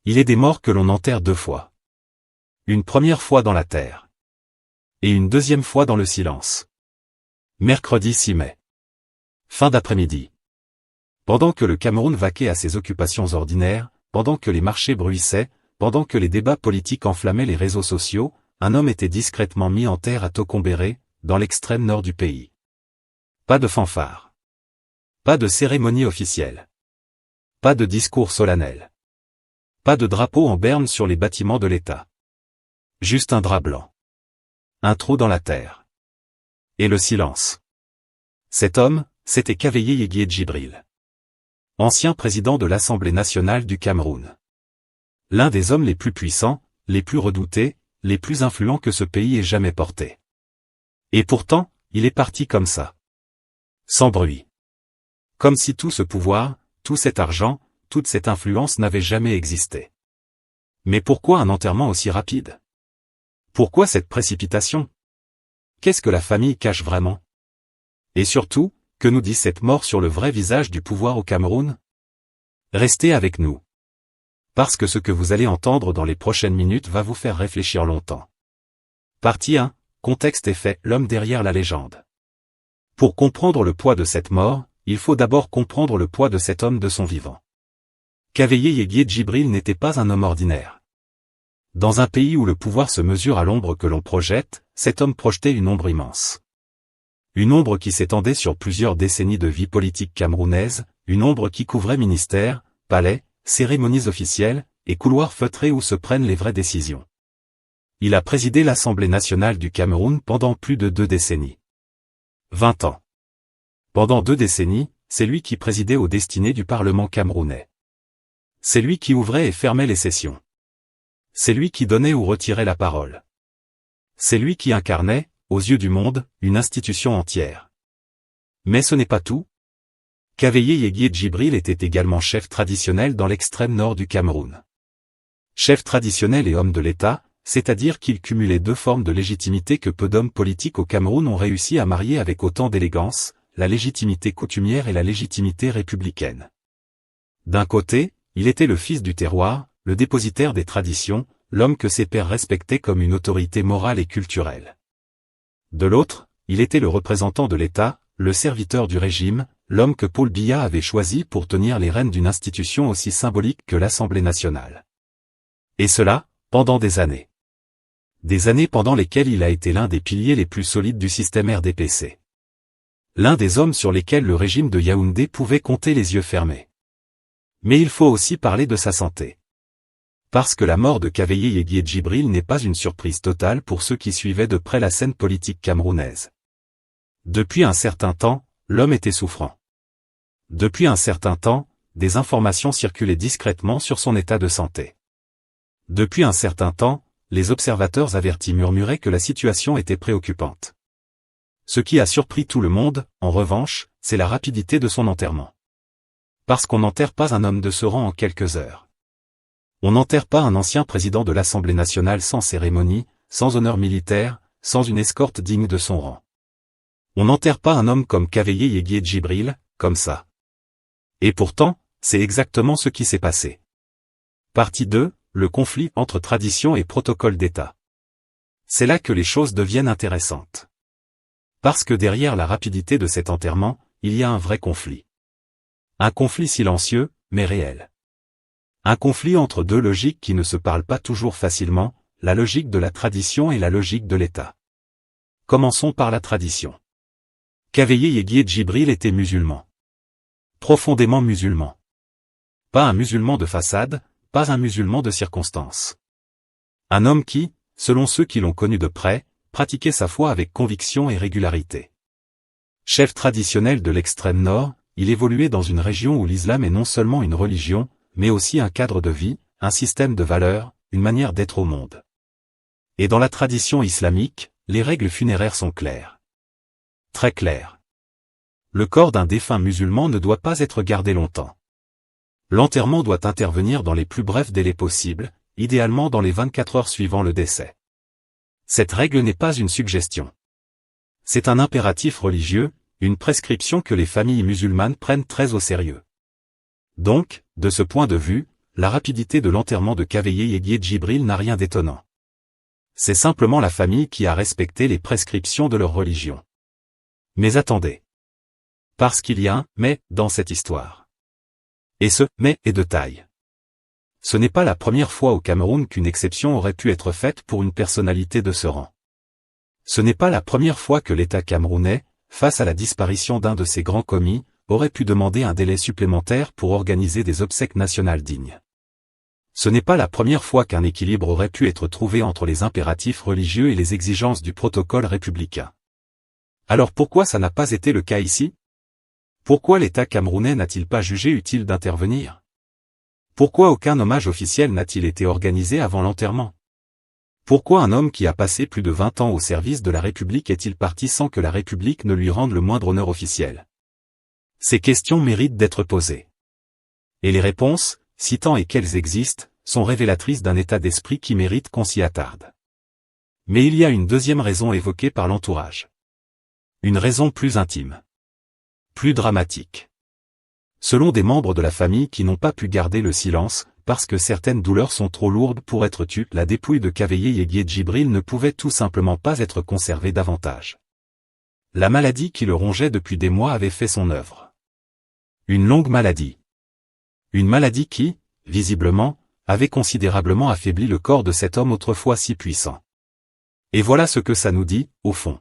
Il est des morts que l'on enterre 2 fois. Une première fois dans la terre. Et une deuxième fois dans le silence. Mercredi 6 mai. Fin d'après-midi. Pendant que le Cameroun vaquait à ses occupations ordinaires, pendant que les marchés bruissaient, pendant que les débats politiques enflammaient les réseaux sociaux, un homme était discrètement mis en terre à Tokombéré, dans l'extrême nord du pays. Pas de fanfare. Pas de cérémonie officielle. Pas de discours solennel. Pas de drapeau en berne sur les bâtiments de l'État. Juste un drap blanc. Un trou dans la terre. Et le silence. Cet homme, c'était Kaveye Yeguié Djibril. Ancien président de l'Assemblée nationale du Cameroun. L'un des hommes les plus puissants, les plus redoutés, les plus influents que ce pays ait jamais porté. Et pourtant, il est parti comme ça. Sans bruit. Comme si tout ce pouvoir, tout cet argent, toute cette influence n'avait jamais existé. Mais pourquoi un enterrement aussi rapide? Pourquoi cette précipitation? Qu'est-ce que la famille cache vraiment? Et surtout, que nous dit cette mort sur le vrai visage du pouvoir au Cameroun? Restez avec nous. Parce que ce que vous allez entendre dans les prochaines minutes va vous faire réfléchir longtemps. Partie 1, contexte et fait, l'homme derrière la légende. Pour comprendre le poids de cette mort, il faut d'abord comprendre le poids de cet homme de son vivant. Kaveye Yeguié Djibril n'était pas un homme ordinaire. Dans un pays où le pouvoir se mesure à l'ombre que l'on projette, cet homme projetait une ombre immense. Une ombre qui s'étendait sur plusieurs décennies de vie politique camerounaise, une ombre qui couvrait ministères, palais, cérémonies officielles, et couloirs feutrés où se prennent les vraies décisions. Il a présidé l'Assemblée nationale du Cameroun pendant plus de 2 décennies. 20 ans. Pendant 2 décennies, c'est lui qui présidait aux destinées du Parlement camerounais. C'est lui qui ouvrait et fermait les sessions. C'est lui qui donnait ou retirait la parole. C'est lui qui incarnait, aux yeux du monde, une institution entière. Mais ce n'est pas tout. Kaveye Yeguié Djibril était également chef traditionnel dans l'extrême nord du Cameroun. Chef traditionnel et homme de l'État, c'est-à-dire qu'il cumulait 2 formes de légitimité que peu d'hommes politiques au Cameroun ont réussi à marier avec autant d'élégance, la légitimité coutumière et la légitimité républicaine. D'un côté, il était le fils du terroir, le dépositaire des traditions, l'homme que ses pairs respectaient comme une autorité morale et culturelle. De l'autre, il était le représentant de l'État, le serviteur du régime, l'homme que Paul Biya avait choisi pour tenir les rênes d'une institution aussi symbolique que l'Assemblée nationale. Et cela, pendant des années. Des années pendant lesquelles il a été l'un des piliers les plus solides du système RDPC. L'un des hommes sur lesquels le régime de Yaoundé pouvait compter les yeux fermés. Mais il faut aussi parler de sa santé. Parce que la mort de Kaveye Yeguié Djibril n'est pas une surprise totale pour ceux qui suivaient de près la scène politique camerounaise. Depuis un certain temps, l'homme était souffrant. Depuis un certain temps, des informations circulaient discrètement sur son état de santé. Depuis un certain temps, les observateurs avertis murmuraient que la situation était préoccupante. Ce qui a surpris tout le monde, en revanche, c'est la rapidité de son enterrement. Parce qu'on n'enterre pas un homme de ce rang en quelques heures. On n'enterre pas un ancien président de l'Assemblée nationale sans cérémonie, sans honneur militaire, sans une escorte digne de son rang. On n'enterre pas un homme comme Kaveye Yeguié Djibril, comme ça. Et pourtant, c'est exactement ce qui s'est passé. Partie 2, le conflit entre tradition et protocole d'État. C'est là que les choses deviennent intéressantes. Parce que derrière la rapidité de cet enterrement, il y a un vrai conflit. Un conflit silencieux, mais réel. Un conflit entre 2 logiques qui ne se parlent pas toujours facilement, la logique de la tradition et la logique de l'État. Commençons par la tradition. Kaveye Yeguié Djibril était musulman. Profondément musulman. Pas un musulman de façade, pas un musulman de circonstance. Un homme qui, selon ceux qui l'ont connu de près, pratiquait sa foi avec conviction et régularité. Chef traditionnel de l'extrême nord, il évoluait dans une région où l'islam est non seulement une religion, mais aussi un cadre de vie, un système de valeurs, une manière d'être au monde. Et dans la tradition islamique, les règles funéraires sont claires. Très claires. Le corps d'un défunt musulman ne doit pas être gardé longtemps. L'enterrement doit intervenir dans les plus brefs délais possibles, idéalement dans les 24 heures suivant le décès. Cette règle n'est pas une suggestion. C'est un impératif religieux, une prescription que les familles musulmanes prennent très au sérieux. Donc, de ce point de vue, la rapidité de l'enterrement de Kaveye Yeguier Djibril n'a rien d'étonnant. C'est simplement la famille qui a respecté les prescriptions de leur religion. Mais attendez. Parce qu'il y a un « mais » dans cette histoire. Et ce « mais » est de taille. Ce n'est pas la première fois au Cameroun qu'une exception aurait pu être faite pour une personnalité de ce rang. Ce n'est pas la première fois que l'État camerounais, face à la disparition d'un de ses grands commis, aurait pu demander un délai supplémentaire pour organiser des obsèques nationales dignes. Ce n'est pas la première fois qu'un équilibre aurait pu être trouvé entre les impératifs religieux et les exigences du protocole républicain. Alors pourquoi ça n'a pas été le cas ici? Pourquoi l'État camerounais n'a-t-il pas jugé utile d'intervenir? Pourquoi aucun hommage officiel n'a-t-il été organisé avant l'enterrement? Pourquoi un homme qui a passé plus de 20 ans au service de la République est-il parti sans que la République ne lui rende le moindre honneur officiel? Ces questions méritent d'être posées. Et les réponses, si tant est qu'elles existent, sont révélatrices d'un état d'esprit qui mérite qu'on s'y attarde. Mais il y a une deuxième raison évoquée par l'entourage. Une raison plus intime. Plus dramatique. Selon des membres de la famille qui n'ont pas pu garder le silence, parce que certaines douleurs sont trop lourdes pour être tues, la dépouille de Kaveye Yeguier Djibril ne pouvait tout simplement pas être conservée davantage. La maladie qui le rongeait depuis des mois avait fait son œuvre. Une longue maladie. Une maladie qui, visiblement, avait considérablement affaibli le corps de cet homme autrefois si puissant. Et voilà ce que ça nous dit, au fond.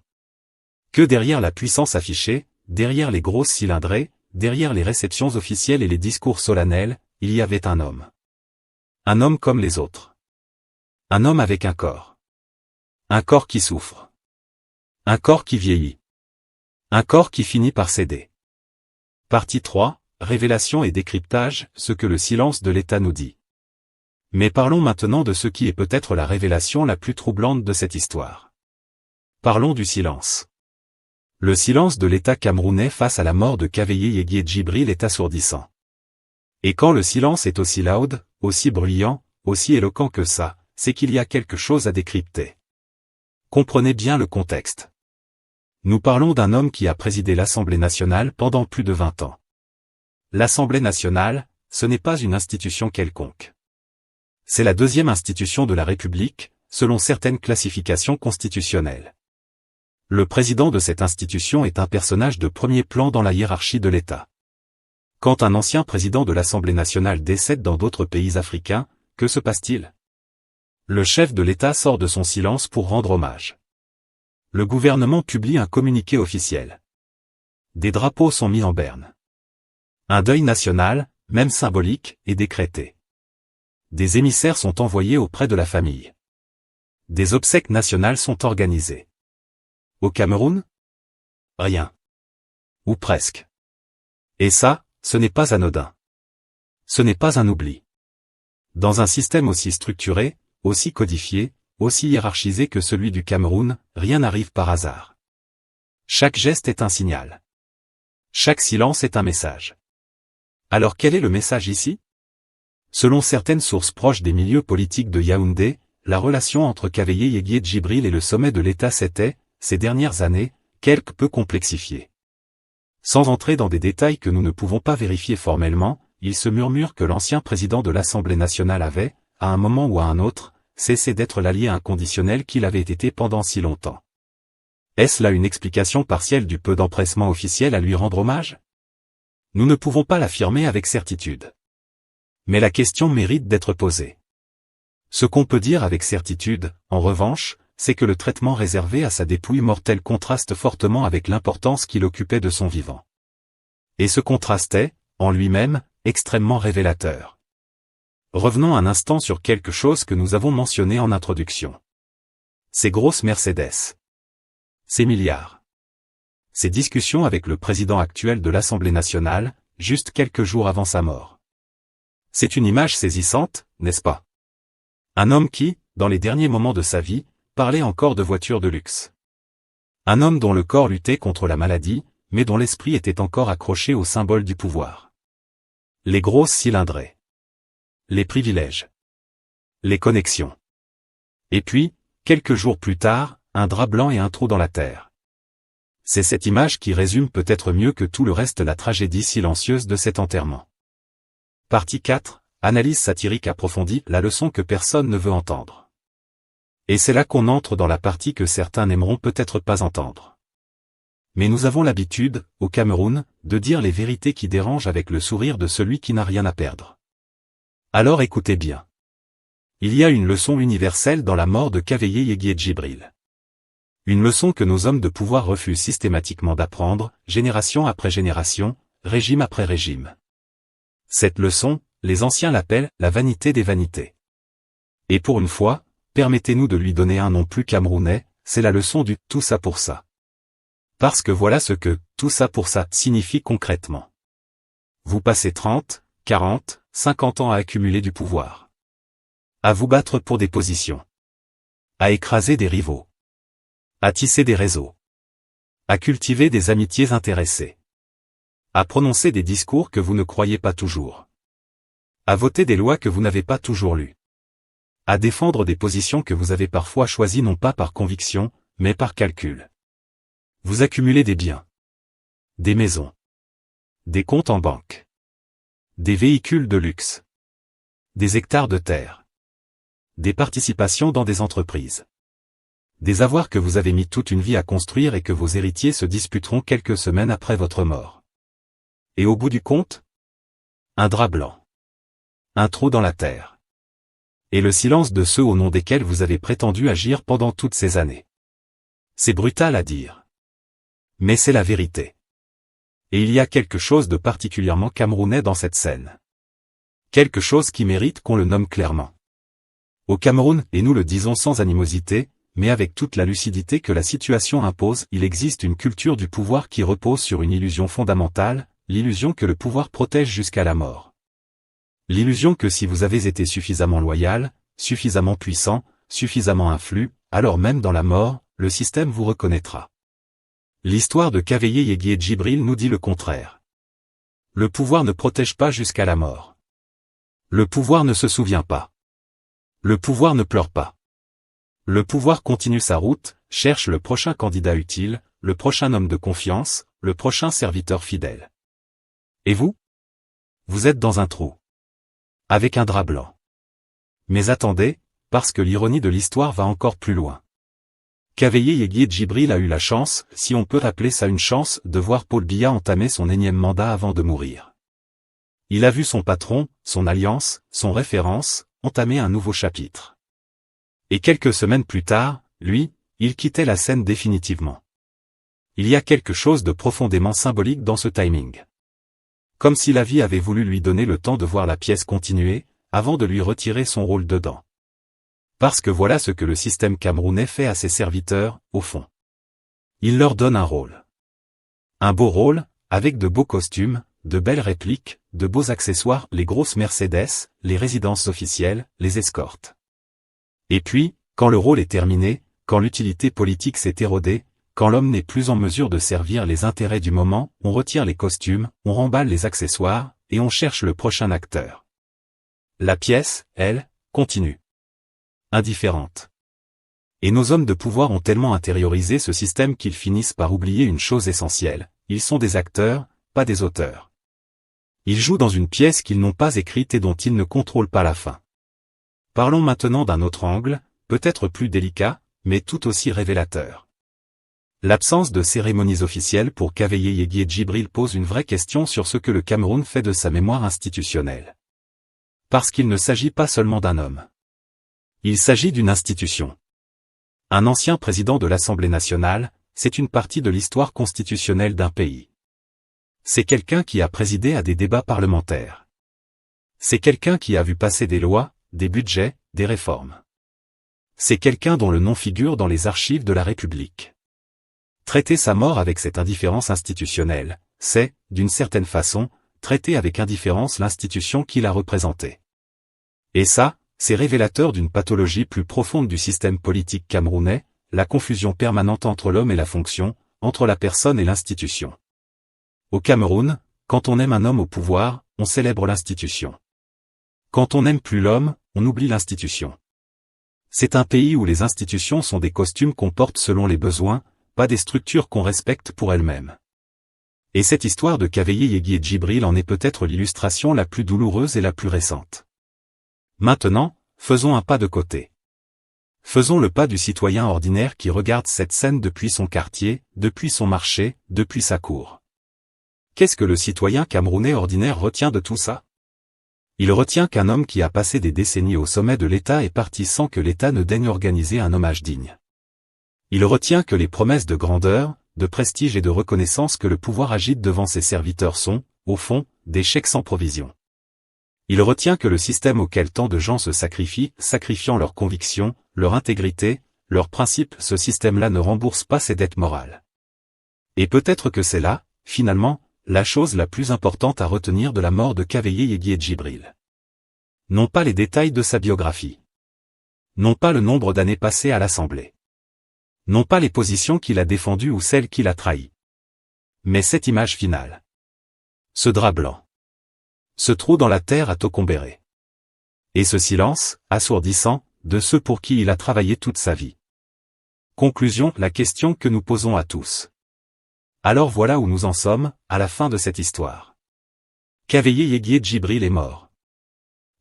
Que derrière la puissance affichée, derrière les grosses cylindrées, derrière les réceptions officielles et les discours solennels, il y avait un homme. Un homme comme les autres. Un homme avec un corps. Un corps qui souffre. Un corps qui vieillit. Un corps qui finit par céder. Partie 3, révélation et décryptage, ce que le silence de l'État nous dit. Mais parlons maintenant de ce qui est peut-être la révélation la plus troublante de cette histoire. Parlons du silence. Le silence de l'État camerounais face à la mort de Kaveye Yeguier Djibril est assourdissant. Et quand le silence est aussi loud, aussi bruyant, aussi éloquent que ça, c'est qu'il y a quelque chose à décrypter. Comprenez bien le contexte. Nous parlons d'un homme qui a présidé l'Assemblée nationale pendant plus de 20 ans. L'Assemblée nationale, ce n'est pas une institution quelconque. C'est la deuxième institution de la République, selon certaines classifications constitutionnelles. Le président de cette institution est un personnage de premier plan dans la hiérarchie de l'État. Quand un ancien président de l'Assemblée nationale décède dans d'autres pays africains, que se passe-t-il? Le chef de l'État sort de son silence pour rendre hommage. Le gouvernement publie un communiqué officiel. Des drapeaux sont mis en berne. Un deuil national, même symbolique, est décrété. Des émissaires sont envoyés auprès de la famille. Des obsèques nationales sont organisées. Au Cameroun? Rien. Ou presque. Et ça, ce n'est pas anodin. Ce n'est pas un oubli. Dans un système aussi structuré, aussi codifié, aussi hiérarchisé que celui du Cameroun, rien n'arrive par hasard. Chaque geste est un signal. Chaque silence est un message. Alors quel est le message ici? Selon certaines sources proches des milieux politiques de Yaoundé, la relation entre Kaveye Yeguier Djibril et le sommet de l'État s'était, ces dernières années, quelque peu complexifiée. Sans entrer dans des détails que nous ne pouvons pas vérifier formellement, il se murmure que l'ancien président de l'Assemblée nationale avait, à un moment ou à un autre, cessé d'être l'allié inconditionnel qu'il avait été pendant si longtemps. Est-ce là une explication partielle du peu d'empressement officiel à lui rendre hommage? Nous ne pouvons pas l'affirmer avec certitude. Mais la question mérite d'être posée. Ce qu'on peut dire avec certitude, en revanche, c'est que le traitement réservé à sa dépouille mortelle contraste fortement avec l'importance qu'il occupait de son vivant. Et ce contraste est, en lui-même, extrêmement révélateur. Revenons un instant sur quelque chose que nous avons mentionné en introduction. Ces grosses Mercedes. Ces milliards. Ces discussions avec le président actuel de l'Assemblée nationale, juste quelques jours avant sa mort. C'est une image saisissante, n'est-ce pas? Un homme qui, dans les derniers moments de sa vie, parlait encore de voitures de luxe. Un homme dont le corps luttait contre la maladie, mais dont l'esprit était encore accroché au symbole du pouvoir. Les grosses cylindrées. Les privilèges. Les connexions. Et puis, quelques jours plus tard, un drap blanc et un trou dans la terre. C'est cette image qui résume peut-être mieux que tout le reste la tragédie silencieuse de cet enterrement. Partie 4, Analyse satirique approfondie, la leçon que personne ne veut entendre. Et c'est là qu'on entre dans la partie que certains n'aimeront peut-être pas entendre. Mais nous avons l'habitude, au Cameroun, de dire les vérités qui dérangent avec le sourire de celui qui n'a rien à perdre. Alors écoutez bien. Il y a une leçon universelle dans la mort de Kaveye Yeguie Djibril. Une leçon que nos hommes de pouvoir refusent systématiquement d'apprendre, génération après génération, régime après régime. Cette leçon, les anciens l'appellent la vanité des vanités. Et pour une fois, permettez-nous de lui donner un nom plus camerounais, c'est la leçon du « tout ça pour ça ». Parce que voilà ce que « tout ça pour ça » signifie concrètement. Vous passez 30, 40, 50 ans à accumuler du pouvoir. À vous battre pour des positions. À écraser des rivaux. À tisser des réseaux. À cultiver des amitiés intéressées. À prononcer des discours que vous ne croyez pas toujours. À voter des lois que vous n'avez pas toujours lues. À défendre des positions que vous avez parfois choisies non pas par conviction, mais par calcul. Vous accumulez des biens. Des maisons. Des comptes en banque. Des véhicules de luxe. Des hectares de terre. Des participations dans des entreprises. Des avoirs que vous avez mis toute une vie à construire et que vos héritiers se disputeront quelques semaines après votre mort. Et au bout du compte, un drap blanc. Un trou dans la terre. Et le silence de ceux au nom desquels vous avez prétendu agir pendant toutes ces années. C'est brutal à dire. Mais c'est la vérité. Et il y a quelque chose de particulièrement camerounais dans cette scène. Quelque chose qui mérite qu'on le nomme clairement. Au Cameroun, et nous le disons sans animosité, mais avec toute la lucidité que la situation impose, il existe une culture du pouvoir qui repose sur une illusion fondamentale, l'illusion que le pouvoir protège jusqu'à la mort. L'illusion que si vous avez été suffisamment loyal, suffisamment puissant, suffisamment influent, alors même dans la mort, le système vous reconnaîtra. L'histoire de Kaveye Yeguie Djibril nous dit le contraire. Le pouvoir ne protège pas jusqu'à la mort. Le pouvoir ne se souvient pas. Le pouvoir ne pleure pas. Le pouvoir continue sa route, cherche le prochain candidat utile, le prochain homme de confiance, le prochain serviteur fidèle. Et vous? Vous êtes dans un trou. Avec un drap blanc. Mais attendez, parce que l'ironie de l'histoire va encore plus loin. Kaveye Yeguie Djibril a eu la chance, si on peut appeler ça une chance, de voir Paul Biya entamer son énième mandat avant de mourir. Il a vu son patron, son alliance, son référence, entamer un nouveau chapitre. Et quelques semaines plus tard, lui, il quittait la scène définitivement. Il y a quelque chose de profondément symbolique dans ce timing. Comme si la vie avait voulu lui donner le temps de voir la pièce continuer, avant de lui retirer son rôle dedans. Parce que voilà ce que le système camerounais fait à ses serviteurs, au fond. Il leur donne un rôle. Un beau rôle, avec de beaux costumes, de belles répliques, de beaux accessoires, les grosses Mercedes, les résidences officielles, les escortes. Et puis, quand le rôle est terminé, quand l'utilité politique s'est érodée, quand l'homme n'est plus en mesure de servir les intérêts du moment, on retire les costumes, on remballe les accessoires, et on cherche le prochain acteur. La pièce, elle, continue. Indifférente. Et nos hommes de pouvoir ont tellement intériorisé ce système qu'ils finissent par oublier une chose essentielle, ils sont des acteurs, pas des auteurs. Ils jouent dans une pièce qu'ils n'ont pas écrite et dont ils ne contrôlent pas la fin. Parlons maintenant d'un autre angle, peut-être plus délicat, mais tout aussi révélateur. L'absence de cérémonies officielles pour Kaveye Yeguie Djibril pose une vraie question sur ce que le Cameroun fait de sa mémoire institutionnelle. Parce qu'il ne s'agit pas seulement d'un homme. Il s'agit d'une institution. Un ancien président de l'Assemblée nationale, c'est une partie de l'histoire constitutionnelle d'un pays. C'est quelqu'un qui a présidé à des débats parlementaires. C'est quelqu'un qui a vu passer des lois, des budgets, des réformes. C'est quelqu'un dont le nom figure dans les archives de la République. Traiter sa mort avec cette indifférence institutionnelle, c'est, d'une certaine façon, traiter avec indifférence l'institution qu'il a représentée. Et ça, c'est révélateur d'une pathologie plus profonde du système politique camerounais, la confusion permanente entre l'homme et la fonction, entre la personne et l'institution. Au Cameroun, quand on aime un homme au pouvoir, on célèbre l'institution. Quand on n'aime plus l'homme, on oublie l'institution. C'est un pays où les institutions sont des costumes qu'on porte selon les besoins, pas des structures qu'on respecte pour elles-mêmes. Et cette histoire de Kaveye Yeguie Djibril en est peut-être l'illustration la plus douloureuse et la plus récente. Maintenant, faisons un pas de côté. Faisons le pas du citoyen ordinaire qui regarde cette scène depuis son quartier, depuis son marché, depuis sa cour. Qu'est-ce que le citoyen camerounais ordinaire retient de tout ça? Il retient qu'un homme qui a passé des décennies au sommet de l'État est parti sans que l'État ne daigne organiser un hommage digne. Il retient que les promesses de grandeur, de prestige et de reconnaissance que le pouvoir agite devant ses serviteurs sont, au fond, des chèques sans provision. Il retient que le système auquel tant de gens se sacrifient, sacrifiant leurs convictions, leur intégrité, leurs principes, ce système-là ne rembourse pas ses dettes morales. Et peut-être que c'est là, finalement, la chose la plus importante à retenir de la mort de Kaveye Yeguié Djibril. Non pas les détails de sa biographie. Non pas le nombre d'années passées à l'Assemblée. Non pas les positions qu'il a défendues ou celles qu'il a trahies. Mais cette image finale. Ce drap blanc. Ce trou dans la terre à Tokombéré. Et ce silence, assourdissant, de ceux pour qui il a travaillé toute sa vie. Conclusion, la question que nous posons à tous. Alors voilà où nous en sommes, à la fin de cette histoire. Kaveye Yeguié Djibril est mort.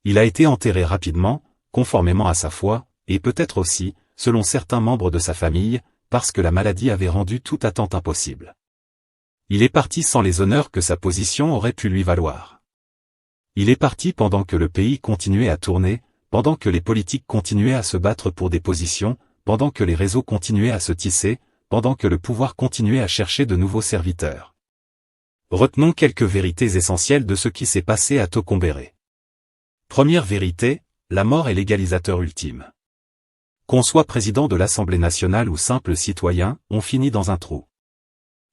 Il a été enterré rapidement, conformément à sa foi, et peut-être aussi, selon certains membres de sa famille, parce que la maladie avait rendu toute attente impossible. Il est parti sans les honneurs que sa position aurait pu lui valoir. Il est parti pendant que le pays continuait à tourner, pendant que les politiques continuaient à se battre pour des positions, pendant que les réseaux continuaient à se tisser, pendant que le pouvoir continuait à chercher de nouveaux serviteurs. Retenons quelques vérités essentielles de ce qui s'est passé à Tokombéré. Première vérité, la mort est l'égalisateur ultime. Qu'on soit président de l'Assemblée nationale ou simple citoyen, on finit dans un trou.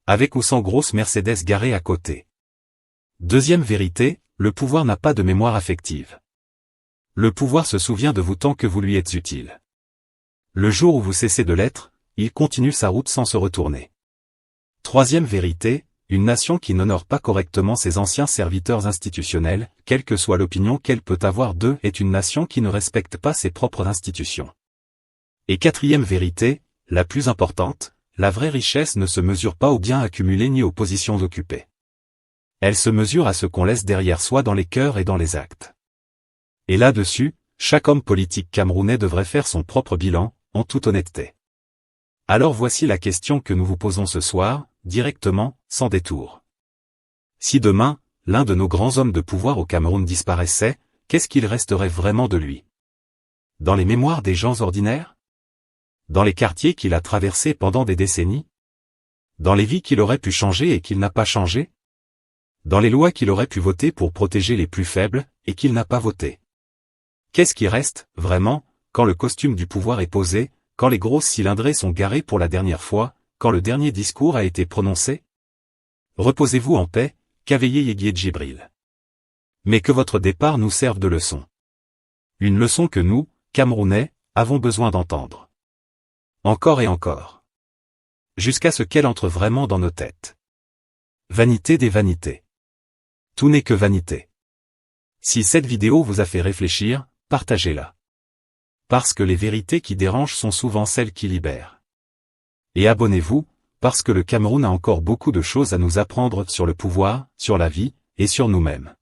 Avec ou sans grosse Mercedes garée à côté. Deuxième vérité, le pouvoir n'a pas de mémoire affective. Le pouvoir se souvient de vous tant que vous lui êtes utile. Le jour où vous cessez de l'être, il continue sa route sans se retourner. Troisième vérité, une nation qui n'honore pas correctement ses anciens serviteurs institutionnels, quelle que soit l'opinion qu'elle peut avoir d'eux, est une nation qui ne respecte pas ses propres institutions. Et quatrième vérité, la plus importante, la vraie richesse ne se mesure pas aux biens accumulés ni aux positions occupées. Elle se mesure à ce qu'on laisse derrière soi dans les cœurs et dans les actes. Et là-dessus, chaque homme politique camerounais devrait faire son propre bilan, en toute honnêteté. Alors voici la question que nous vous posons ce soir, directement, sans détour. Si demain, l'un de nos grands hommes de pouvoir au Cameroun disparaissait, qu'est-ce qu'il resterait vraiment de lui? Dans les mémoires des gens ordinaires? Dans les quartiers qu'il a traversés pendant des décennies? Dans les vies qu'il aurait pu changer et qu'il n'a pas changé? Dans les lois qu'il aurait pu voter pour protéger les plus faibles, et qu'il n'a pas voté? Qu'est-ce qui reste, vraiment, quand le costume du pouvoir est posé, quand les grosses cylindrées sont garées pour la dernière fois, quand le dernier discours a été prononcé? Reposez-vous en paix, Kaveye Yeguié Djibril. Mais que votre départ nous serve de leçon. Une leçon que nous, Camerounais, avons besoin d'entendre. Encore et encore. Jusqu'à ce qu'elle entre vraiment dans nos têtes. Vanité des vanités. Tout n'est que vanité. Si cette vidéo vous a fait réfléchir, partagez-la. Parce que les vérités qui dérangent sont souvent celles qui libèrent. Et abonnez-vous, parce que le Cameroun a encore beaucoup de choses à nous apprendre sur le pouvoir, sur la vie, et sur nous-mêmes.